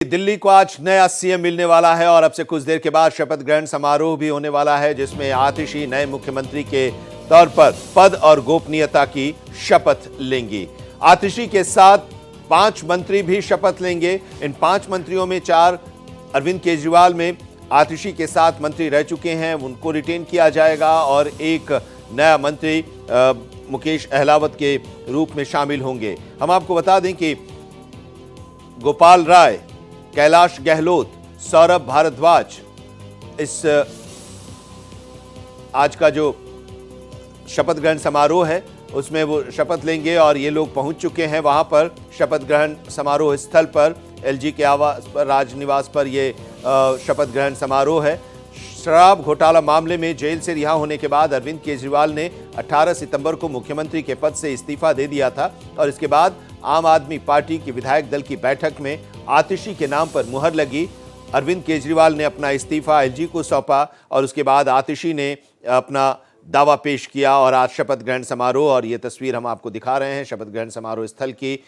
दिल्ली को आज नया सीएम मिलने वाला है और अब से कुछ देर के बाद शपथ ग्रहण समारोह भी होने वाला है, जिसमें आतिशी नए मुख्यमंत्री के तौर पर पद और गोपनीयता की शपथ लेंगी। आतिशी के साथ 5 मंत्री भी शपथ लेंगे। इन 5 मंत्रियों में 4 अरविंद केजरीवाल में आतिशी के साथ मंत्री रह चुके हैं, उनको रिटेन किया जाएगा और एक नया मंत्री मुकेश अहलावत के रूप में शामिल होंगे। हम आपको बता दें कि गोपाल राय, कैलाश गहलोत, सौरभ भारद्वाज इस आज का जो शपथ ग्रहण समारोह है उसमें वो शपथ लेंगे और ये लोग पहुंच चुके हैं वहां पर शपथ ग्रहण समारोह स्थल पर। एलजी के आवास पर, राजनिवास पर ये शपथ ग्रहण समारोह है। शराब घोटाला मामले में जेल से रिहा होने के बाद अरविंद केजरीवाल ने 18 सितंबर को मुख्यमंत्री के पद से इस्तीफा दे दिया था और इसके बाद आम आदमी पार्टी की विधायक दल की बैठक में आतिशी के नाम पर मुहर लगी। अरविंद केजरीवाल ने अपना इस्तीफा एलजी को सौंपा और उसके बाद आतिशी ने अपना दावा पेश किया और आज शपथ ग्रहण समारोह, और ये तस्वीर हम आपको दिखा रहे हैं शपथ ग्रहण समारोह स्थल की।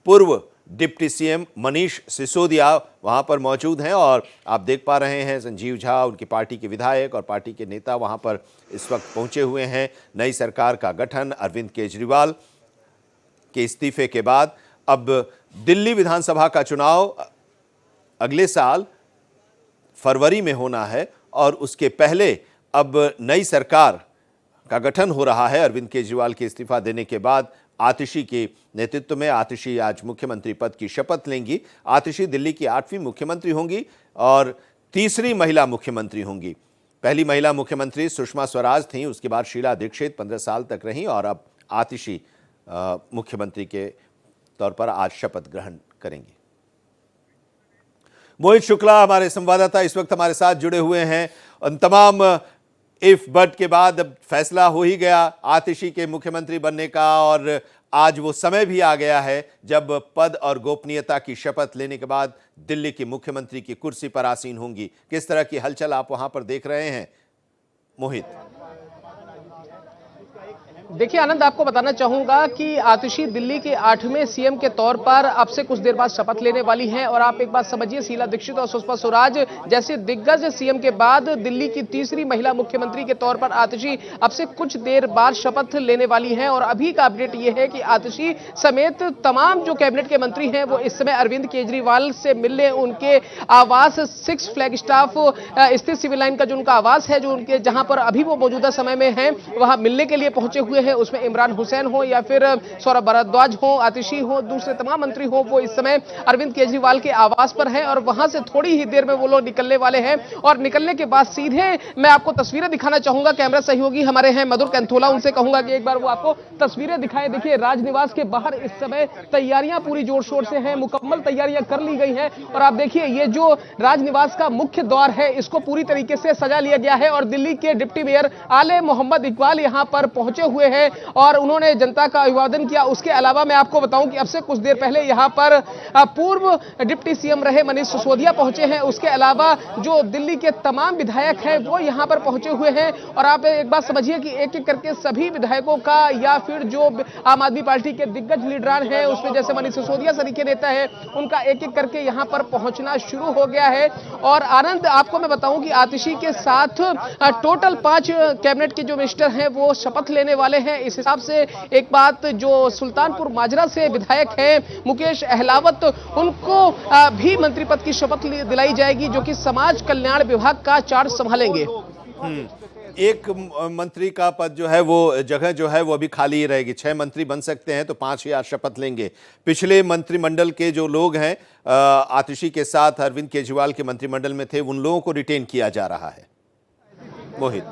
पूर्व डिप्टी सीएम मनीष सिसोदिया वहां पर मौजूद हैं और आप देख पा रहे हैं संजीव झा, उनकी पार्टी के विधायक और पार्टी के नेता वहां पर इस वक्त पहुंचे हुए हैं। नई सरकार का गठन अरविंद केजरीवाल के इस्तीफे के बाद अब दिल्ली विधानसभा का चुनाव अगले साल फरवरी में होना है और उसके पहले अब नई सरकार का गठन हो रहा है। अरविंद केजरीवाल के इस्तीफा देने के बाद आतिशी के नेतृत्व में आतिशी आज मुख्यमंत्री पद की शपथ लेंगी। आतिशी दिल्ली की 8वीं मुख्यमंत्री होंगी और तीसरी महिला मुख्यमंत्री होंगी। पहली महिला मुख्यमंत्री सुषमा स्वराज थीं, उसके बाद शीला दीक्षित 15 साल तक रहीं और अब आतिशी मुख्यमंत्री के तौर पर आज शपथ ग्रहण करेंगे। मोहित शुक्ला हमारे संवाददाता इस वक्त हमारे साथ जुड़े हुए हैं। उन तमाम इफ बट के बाद अब फैसला हो ही गया आतिशी के मुख्यमंत्री बनने का और आज वो समय भी आ गया है जब पद और गोपनीयता की शपथ लेने के बाद दिल्ली की मुख्यमंत्री की कुर्सी पर आसीन होंगी। किस तरह की हलचल आप वहां पर देख रहे हैं मोहित? देखिए आनंद, आपको बताना चाहूंगा कि आतिशी दिल्ली के 8वें सीएम के तौर पर अब से कुछ देर बाद शपथ लेने वाली हैं और आप एक बात समझिए, शीला दीक्षित और सुषमा स्वराज जैसे दिग्गज सीएम के बाद दिल्ली की तीसरी महिला मुख्यमंत्री के तौर पर आतिशी अब से कुछ देर बाद शपथ लेने वाली हैं। और अभी का अपडेट यह है कि आतिशी समेत तमाम जो कैबिनेट के मंत्री हैं वो इस समय अरविंद केजरीवाल से मिलने उनके आवास 6 फ्लैग स्टाफ स्थित सिविल लाइन का जो उनका आवास है, जो उनके जहां पर अभी वो मौजूदा समय में है, वहां मिलने के लिए पहुंचे हुए हैं। उसमें इमरान हुसैन हो या फिर सौरभ भारद्वाज हो, आतिशी हो, दूसरे तमाम मंत्री हो, वो इस समय अरविंद केजरीवाल के आवास पर हैं और वहां से थोड़ी ही देर में वो लोग निकलने वाले हैं। और निकलने के बाद सीधे मैं आपको तस्वीरें दिखाना चाहूंगा। कैमरा सहयोगी हमारे हैं मधुर कैंथोला, उनसे कहूंगा कि एक बार वो आपको तस्वीरें दिखाएं। देखिए राजनिवास के बाहर इस समय तैयारियां पूरी जोर शोर से हैं, मुकम्मल तैयारियां कर ली गई हैं और आप देखिए ये जो राजनिवास का मुख्य द्वार है इसको पूरी तरीके से सजा लिया गया है और दिल्ली के डिप्टी मेयर आले मोहम्मद इकबाल यहां पर पहुंचे हुए हैं और उन्होंने जनता का अभिवादन किया। उसके अलावा मैं आपको बताऊं कि अब से कुछ देर पहले यहां पर पूर्व डिप्टी सीएम रहे मनीष सिसोदिया पहुंचे हैं। उसके अलावा जो दिल्ली के तमाम विधायक हैं वो यहां पर पहुंचे हुए हैं और आप एक बात समझिए कि एक एक करके सभी विधायकों का या फिर जो आम आदमी पार्टी के दिग्गज लीडरान हैं उसमें जैसे मनीष सिसोदिया सरीखे नेता है, उनका एक एक करके यहां पर पहुंचना शुरू हो गया है। और आनंद, आपको मैं बताऊं कि आतिशी के साथ टोटल 5 कैबिनेट के जो मिनिस्टर हैं वो शपथ लेने वाले हैं। इस हिसाब से एक बात, जो सुल्तानपुर माजरा से विधायक हैं मुकेश अहलावत, उनको भी मंत्री पद की शपथ दिलाई जाएगी, जो कि समाज कल्याण विभाग का चार्ज संभालेंगे। एक मंत्री का पद जो है वो जगह जो है वो अभी खाली ही रहेगी। 6 मंत्री बन सकते हैं तो 5 ही आज शपथ लेंगे। पिछले मंत्रिमंडल के जो लोग हैं आतिशी के साथ अरविंद केजरीवाल के मंत्रिमंडल में थे, उन लोगों को रिटेन किया जा रहा है। मोहित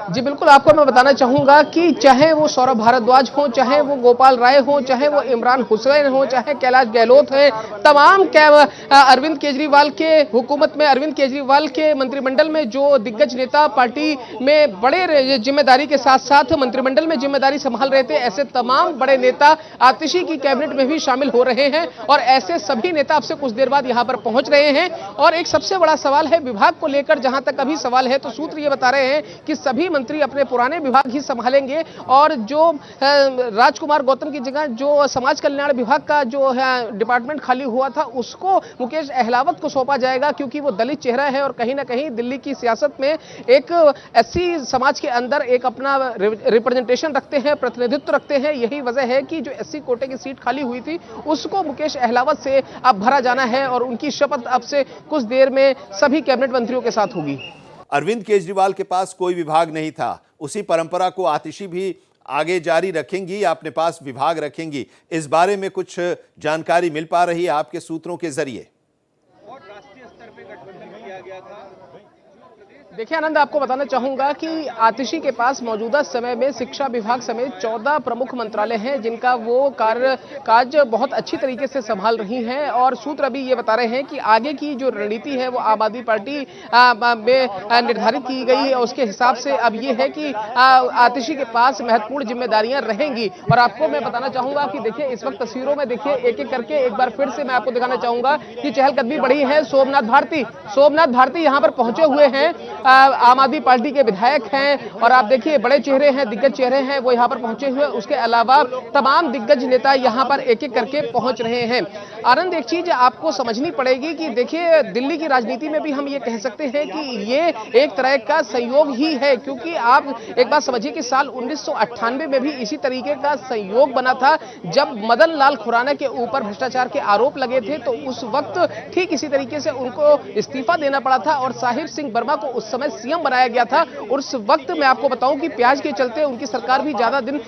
जी बिल्कुल, आपको मैं बताना चाहूंगा कि चाहे वो सौरभ भारद्वाज हो, चाहे वो गोपाल राय हो, चाहे वो इमरान हुसैन हो, चाहे कैलाश गहलोत है, तमाम अरविंद केजरीवाल के हुकूमत में, अरविंद केजरीवाल के मंत्रिमंडल में जो दिग्गज नेता पार्टी में बड़े जिम्मेदारी के साथ साथ मंत्रिमंडल में जिम्मेदारी संभाल रहे थे, ऐसे तमाम बड़े नेता आतिशी की कैबिनेट में भी शामिल हो रहे हैं और ऐसे सभी नेता अब से कुछ देर बाद यहां पर पहुंच रहे हैं। और एक सबसे बड़ा सवाल है विभाग को लेकर, जहां तक अभी सवाल है तो सूत्र ये बता रहे हैं कि सभी मंत्री अपने पुराने विभाग ही संभालेंगे और जो राजकुमार गौतम की जगह जो समाज कल्याण विभाग का जो है डिपार्टमेंट खाली हुआ था उसको मुकेश अहलावत को सौंपा जाएगा, क्योंकि वो दलित चेहरा है और कहीं ना कहीं दिल्ली की सियासत में एक एससी समाज के अंदर एक अपना रिप्रेजेंटेशन रखते हैं, प्रतिनिधित्व रखते हैं। यही वजह है कि जो एससी कोटे की सीट खाली हुई थी उसको मुकेश अहलावत से अब भरा जाना है और उनकी शपथ अब से कुछ देर में सभी कैबिनेट मंत्रियों के साथ होगी। अरविंद केजरीवाल के पास कोई विभाग नहीं था, उसी परंपरा को आतिशी भी आगे जारी रखेंगी या अपने पास विभाग रखेंगी, इस बारे में कुछ जानकारी मिल पा रही है आपके सूत्रों के जरिए? राष्ट्रीय स्तर पे गठबंधन किया गया था। देखिए आनंद, आपको बताना चाहूंगा कि आतिशी के पास मौजूदा समय में शिक्षा विभाग समेत 14 प्रमुख मंत्रालय हैं जिनका वो काज बहुत अच्छी तरीके से संभाल रही हैं और सूत्र अभी ये बता रहे हैं कि आगे की जो रणनीति है वो आम आदमी पार्टी में निर्धारित की गई है। उसके हिसाब से अब ये है कि आतिशी के पास महत्वपूर्ण जिम्मेदारियां रहेंगी। और आपको मैं बताना चाहूंगा कि देखिए इस वक्त तस्वीरों में देखिए एक एक करके एक बार फिर से मैं आपको दिखाना चाहूंगा कि चहलकदमी बढ़ी है। सोमनाथ भारती यहाँ पर पहुंचे हुए हैं, आम आदमी पार्टी के विधायक हैं और आप देखिए बड़े चेहरे हैं, दिग्गज चेहरे हैं, वो यहाँ पर पहुंचे हुए। उसके अलावा तमाम दिग्गज नेता यहाँ पर एक एक करके पहुंच रहे हैं। आनंद, एक चीज आपको समझनी पड़ेगी कि देखिए दिल्ली की राजनीति में भी हम ये कह सकते हैं कि ये एक तरह का संयोग ही है, क्योंकि आप एक बात समझिए कि साल 1998 में भी इसी तरीके का संयोग बना था जब मदन लाल खुराना के ऊपर भ्रष्टाचार के आरोप लगे थे। तो उस वक्त ठीक इसी तरीके से उनको इस्तीफा देना पड़ा था और साहिब सिंह वर्मा को उस समय सीएम बनाया गया था। उस वक्त मैं आपको बताऊं कि प्याज के चलते उनकी सरकार भी ज्यादा दिन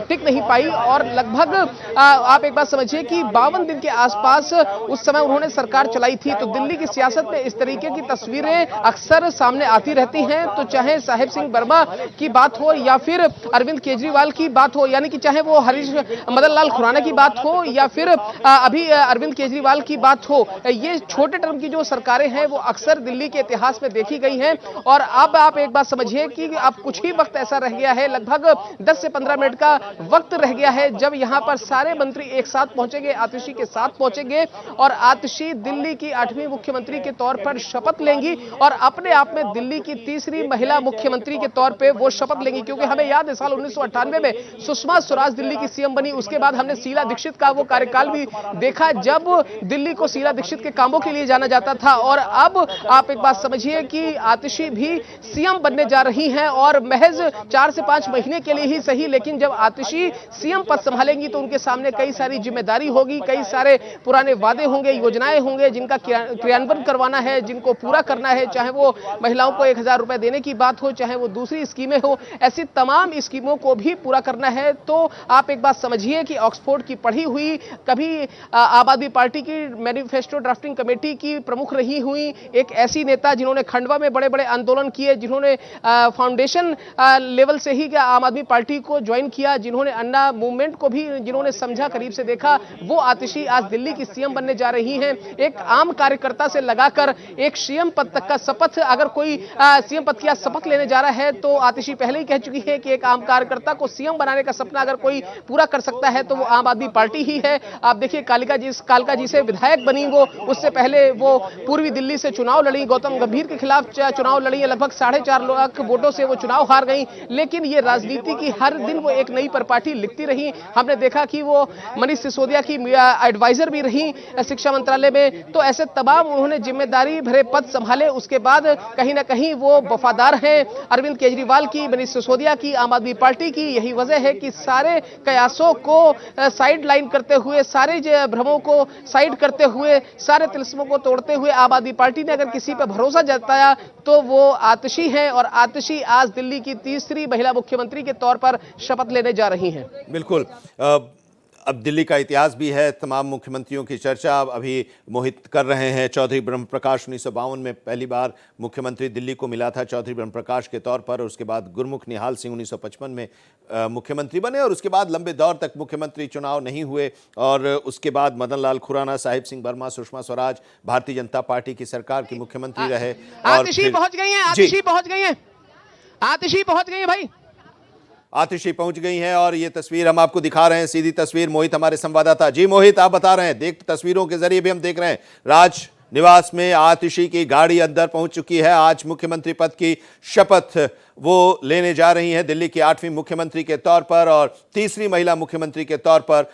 टिक नहीं पाई और लगभग आप एक बात समझिए कि 52 दिन के आसपास उस समय उन्होंने सरकार चलाई थी। तो दिल्ली की सियासत में इस तरीके की तस्वीरें अक्सर सामने आती रहती हैं। तो चाहे साहिब सिंह वर्मा की बात हो या फिर अरविंद केजरीवाल की बात हो, यानी कि चाहे वो मदन लाल खुराना की बात हो या फिर अभी अरविंद केजरीवाल की बात हो, ये छोटे टर्म की जो सरकारें हैं वो अक्सर दिल्ली के इतिहास में देखी गई हैं। और अब आप एक बात समझिए कि अब कुछ ही वक्त ऐसा रह गया है, लगभग 10 से 15 मिनट का वक्त रह गया है जब यहां पर सारे मंत्री एक साथ पहुंचेंगे, आतिशी के साथ पहुंचेंगे और आतिशी दिल्ली की 8वीं मुख्यमंत्री के तौर पर शपथ लेंगी और अपने आप में दिल्ली की तीसरी महिला मुख्यमंत्री के तौर पर वो शपथ लेंगी। क्योंकि हमें याद है साल 1998 में सुषमा स्वराज दिल्ली की सीएम बनी, उसके बाद हमने शीला दीक्षित का वो कार्यकाल भी देखा जब दिल्ली को शीला दीक्षित के कामों के लिए जाना जाता था। और अब आप एक बात समझिए कि आतिशी भी सीएम बनने जा रही हैं और महज 4 से 5 महीने के लिए ही सही, लेकिन जब आतिशी सीएम पद संभालेंगी तो उनके सामने कई सारी जिम्मेदारी होगी, कई सारे पुराने वादे होंगे, योजनाएं होंगे जिनका क्रियान्वयन करवाना है, जिनको पूरा करना है। चाहे वो महिलाओं को 1000 रुपए देने की बात हो, चाहे वो दूसरी स्कीमें हो, ऐसी तमाम स्कीमों को भी पूरा करना है। तो आप एक बात समझिए कि ऑक्सफोर्ड की पढ़ी हुई, कभी आम आदमी पार्टी की मैनिफेस्टो ड्राफ्टिंग कमेटी की प्रमुख रही हुई एक ऐसी नेता जिन्होंने खंडवा में बड़े बड़े आंदोलन किए, जिन्होंने फाउंडेशन लेवल से ही आम आदमी पार्टी को ज्वाइन किया, जिन्होंने अन्ना मूवमेंट को भी जिन्होंने समझा, करीब से देखा, वो आतिशी आज दिल्ली की सीएम बनने जा रही हैं। एक आम कार्यकर्ता से लगाकर एक सीएम पद तक का शपथ, अगर कोई सीएम पद की शपथ लेने जा रहा है तो आतिशी पहले ही कह चुकी है कि एक आम कार्यकर्ता को सीएम बनाने का सपना अगर कोई पूरा कर सकता है तो वो आम आदमी पार्टी ही है। आप देखिए कालका जी से विधायक बनी, वो उससे पहले वो पूर्वी दिल्ली से चुनाव लड़ी, गौतम गंभीर के खिलाफ चुनाव लड़ी, लगभग 4.5 लाख वोटों से वो चुनाव हार गई। लेकिन ये राजनीति की हर दिन वो एक नई परिपाटी लिखती रही। हमने देखा कि वो मनीष सिसोदिया की एडवाइजर भी रही शिक्षा मंत्रालय में। तो ऐसे तमाम उन्होंने जिम्मेदारी भरे पद संभाले, उसके बाद कहीं ना कहीं वो वफादार हैं अरविंद केजरीवाल की, मनीष सिसोदिया की, आम आदमी पार्टी की। यही वजह है कि सारे कयासों को साइड लाइन करते हुए, सारे भ्रमों को साइड करते हुए, सारे तिलिस्मों को तोड़ते हुए आम आदमी पार्टी ने अगर किसी पर भरोसा जताया तो वो आतिशी हैं और आतिशी आज दिल्ली की तीसरी महिला मुख्यमंत्री के तौर पर शपथ लेने जा रही हैं। बिल्कुल। अब दिल्ली का इतिहास भी है, तमाम मुख्यमंत्रियों की चर्चा अभी मोहित कर रहे हैं। चौधरी ब्रह्म प्रकाश 1952 में पहली बार मुख्यमंत्री दिल्ली को मिला था चौधरी ब्रह्म प्रकाश के तौर पर, और उसके बाद गुरमुख निहाल सिंह 1955 में मुख्यमंत्री बने और उसके बाद लंबे दौर तक मुख्यमंत्री चुनाव नहीं हुए। और उसके बाद मदन लाल खुराना, साहिब सिंह वर्मा, सुषमा स्वराज भारतीय जनता पार्टी की सरकार की मुख्यमंत्री रहे। आतिशी पहुंच गई हैं, आतिशी पहुंच गई हैं, आतिशी पहुंच गई हैं भाई, आतिशी पहुंच गई हैं। और ये तस्वीर हम आपको दिखा रहे हैं, सीधी तस्वीर। मोहित हमारे संवाददाता। जी मोहित, आप बता रहे हैं, देख तस्वीरों के जरिए भी हम देख रहे हैं निवास में आतिशी की गाड़ी अंदर पहुंच चुकी है। आज मुख्यमंत्री पद की शपथ वो लेने जा रही हैं दिल्ली की 8वीं मुख्यमंत्री के तौर पर और तीसरी महिला मुख्यमंत्री के तौर पर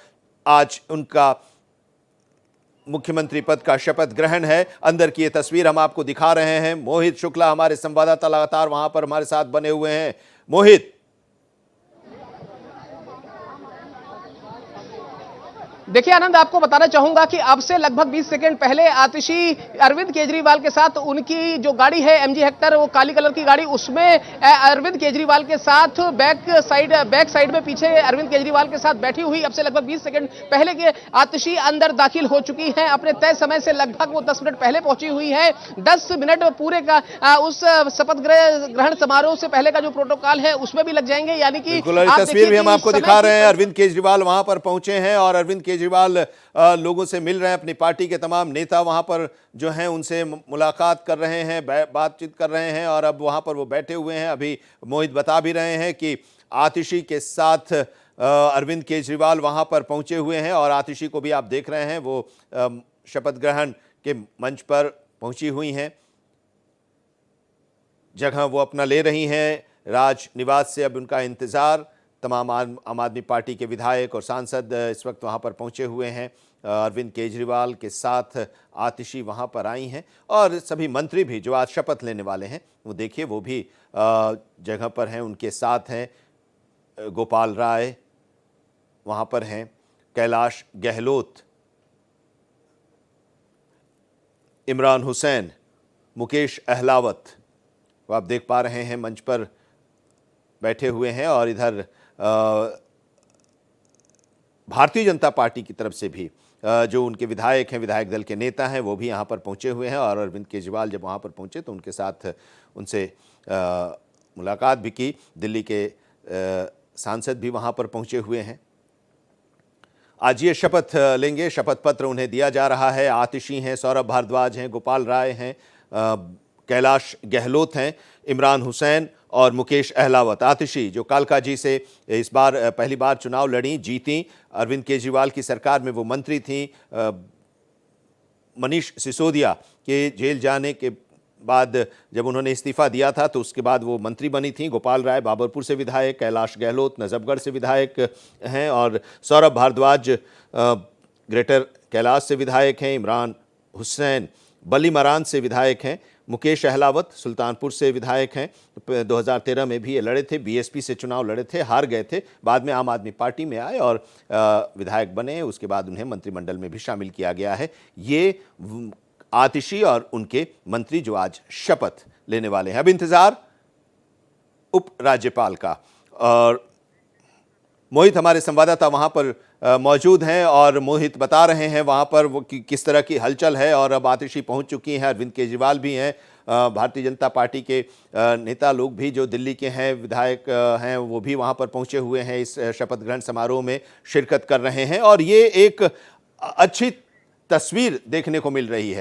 आज उनका मुख्यमंत्री पद का शपथ ग्रहण है। अंदर की ये तस्वीर हम आपको दिखा रहे हैं। मोहित शुक्ला हमारे संवाददाता लगातार वहां पर हमारे साथ बने हुए हैं। मोहित, देखिए आनंद, आपको बताना चाहूंगा कि अब से लगभग 20 सेकंड पहले आतिशी अरविंद केजरीवाल के साथ उनकी जो गाड़ी है एमजी हेक्टर, वो काली कलर की गाड़ी, उसमें अरविंद केजरीवाल के साथ बैक साइड में पीछे अरविंद केजरीवाल के साथ बैठी हुई अब से लगभग 20 सेकंड पहले के आतिशी अंदर दाखिल हो चुकी हैं। अपने तय समय से लगभग वो 10 मिनट पहले पहुंची हुई है। 10 मिनट पूरे का उस शपथ ग्रहण समारोह से पहले का जो प्रोटोकॉल है उसमें भी लग जाएंगे। यानी कि तस्वीर भी हम आपको दिखा रहे हैं। अरविंद केजरीवाल वहां पर पहुंचे हैं और अरविंद केजरीवाल लोगों से मिल रहे हैं। अपनी पार्टी के तमाम नेता वहां पर जो हैं उनसे मुलाकात कर रहे हैं, बातचीत कर रहे हैं और अब वहां पर वो बैठे हुए हैं। अभी मोहित बता भी रहे हैं कि आतिशी के साथ अरविंद केजरीवाल वहां पर पहुंचे हुए हैं और आतिशी को भी आप देख रहे हैं, वो शपथ ग्रहण के मंच पर पहुंची हुई हैं। जगह वो अपना ले रही हैं। राज निवास से अब उनका इंतजार। तमाम आम आदमी पार्टी के विधायक और सांसद इस वक्त वहां पर पहुंचे हुए हैं। अरविंद केजरीवाल के साथ आतिशी वहां पर आई हैं और सभी मंत्री भी जो आज शपथ लेने वाले हैं वो देखिए वो भी जगह पर हैं, उनके साथ हैं। गोपाल राय वहां पर हैं, कैलाश गहलोत, इमरान हुसैन, मुकेश अहलावत, वो आप देख पा रहे हैं मंच पर बैठे हुए हैं। और इधर भारतीय जनता पार्टी की तरफ से भी जो उनके विधायक हैं, विधायक दल के नेता हैं, वो भी यहाँ पर पहुँचे हुए हैं। और अरविंद केजरीवाल जब वहाँ पर पहुँचे तो उनके साथ उनसे मुलाकात भी की। दिल्ली के सांसद भी वहाँ पर पहुँचे हुए हैं। आज ये शपथ लेंगे, शपथ पत्र उन्हें दिया जा रहा है। आतिशी हैं, सौरभ भारद्वाज हैं, गोपाल राय हैं, कैलाश गहलोत हैं, इमरान हुसैन और मुकेश अहलावत। आतिशी जो कालका जी से इस बार पहली बार चुनाव लड़ी, जीती। अरविंद केजरीवाल की सरकार में वो मंत्री थी। मनीष सिसोदिया के जेल जाने के बाद जब उन्होंने इस्तीफा दिया था तो उसके बाद वो मंत्री बनी थी। गोपाल राय बाबरपुर से विधायक, कैलाश गहलोत नजफगढ़ से विधायक हैं और सौरभ भारद्वाज ग्रेटर कैलाश से विधायक हैं। इमरान हुसैन बलीमरान से विधायक हैं। मुकेश अहलावत सुल्तानपुर से विधायक हैं। 2013 में भी ये लड़े थे, बीएसपी से चुनाव लड़े थे, हार गए थे। बाद में आम आदमी पार्टी में आए और विधायक बने। उसके बाद उन्हें मंत्रिमंडल में भी शामिल किया गया है। ये आतिशी और उनके मंत्री जो आज शपथ लेने वाले हैं। अब इंतजार उप राज्यपाल का। और मोहित हमारे संवाददाता वहां पर मौजूद हैं और मोहित बता रहे हैं वहां पर वो किस तरह की हलचल है। और अब आतिशी पहुंच चुकी हैं, अरविंद केजरीवाल भी हैं, भारतीय जनता पार्टी के नेता लोग भी जो दिल्ली के हैं, विधायक हैं, वो भी वहां पर पहुंचे हुए हैं। इस शपथ ग्रहण समारोह में शिरकत कर रहे हैं और ये एक अच्छी तस्वीर देखने को मिल रही है।